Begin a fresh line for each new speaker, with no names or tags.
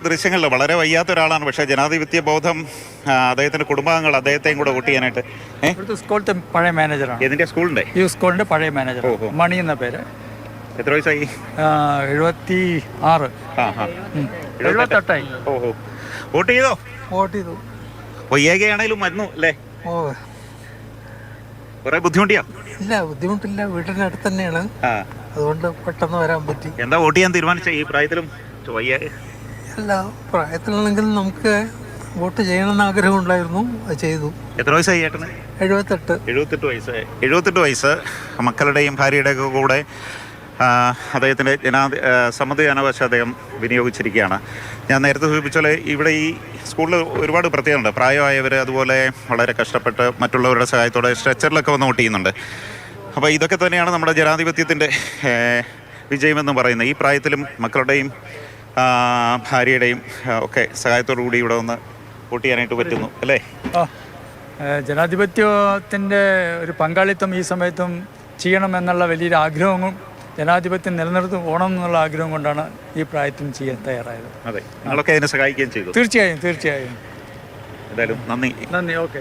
ദൃശ്യങ്ങളിൽ വളരെ വയ്യാത്ത ഒരാളാണ്, പക്ഷേ ജനാധിപത്യ ബോധം അദ്ദേഹത്തിന്റെ കുടുംബാംഗങ്ങൾ അദ്ദേഹത്തെയും കൂടെ വോട്ട് ചെയ്യാനായിട്ട്.
ഇവിടുത്തെ സ്കൂളിലത്തെ പഴയ മാനേജറാണ്.
ഇതിന്റെ സ്കൂളിന്റെ
ഈ സ്കൂളിന്റെ പഴയ മാനേജർ മണി എന്ന പേര്.
എത്ര വയസ്സായി?
76. 78.
ഓഹോ, വോട്ട് ചെയ്തോ?
വോട്ട് ചെയ്തു.
വയ്യാകയാണേലും വന്നു അല്ലേ?
ഓ
കുറെ ബുദ്ധിമുട്ടിയോ?
ഇല്ല, ബുദ്ധിമുട്ടില്ല. വീട്ടിന്റെ അടുത്ത് തന്നെയാണ്, അതുകൊണ്ട് പെട്ടെന്ന് വരാൻ പറ്റി.
എന്താ വോട്ട് ചെയ്യാൻ തീരുമാനിച്ച ഈ പ്രായത്തിലും?
അല്ല, പ്രായത്തിലാണെങ്കിലും നമുക്ക് വോട്ട് ചെയ്യണമെന്ന് ആഗ്രഹം ഉണ്ടായിരുന്നു, അത് ചെയ്തു.
എത്ര വയസ്സായി ചേട്ടന്?
78.
78 വയസ്സ്. 78 വയസ്സ് മക്കളുടെയും ഭാര്യയുടെയൊക്കെ കൂടെ അദ്ദേഹത്തിൻ്റെ സമ്മതിദാനാവകാശം അദ്ദേഹം വിനിയോഗിച്ചിരിക്കുകയാണ്. ഞാൻ നേരത്തെ സൂചിപ്പിച്ച പോലെ ഇവിടെ ഈ സ്കൂളിൽ ഒരുപാട് പ്രത്യേകതയുണ്ട്. പ്രായമായവർ അതുപോലെ വളരെ കഷ്ടപ്പെട്ട് മറ്റുള്ളവരുടെ സഹായത്തോടെ സ്ട്രെച്ചറിലൊക്കെ വന്ന് വോട്ട് ചെയ്യുന്നുണ്ട്. അപ്പോൾ ഇതൊക്കെ തന്നെയാണ് നമ്മുടെ ജനാധിപത്യത്തിൻ്റെ വിജയമെന്ന് പറയുന്നത്. ഈ പ്രായത്തിലും മക്കളുടെയും ഭാര്യയുടെയും ഒക്കെ സഹായത്തോടു കൂടി ഇവിടെ വന്ന് വോട്ട് ചെയ്യാനായിട്ട് പറ്റുന്നു അല്ലേ?
ജനാധിപത്യത്തിൻ്റെ ഒരു പങ്കാളിത്തം ഈ സമയത്തും ചെയ്യണമെന്നുള്ള വലിയൊരു ആഗ്രഹവും ജനാധിപത്യം നിലനിർത്തി പോകണം എന്നുള്ള ആഗ്രഹം കൊണ്ടാണ് ഈ പ്രായത്തിൽ ചെയ്യാൻ തയ്യാറായത്.
അതെ, നിങ്ങളൊക്കെ അതിനെ സഹായിക്കുകയും ചെയ്തു.
തീർച്ചയായും.
എന്തായാലും നന്ദി.
ഓക്കെ.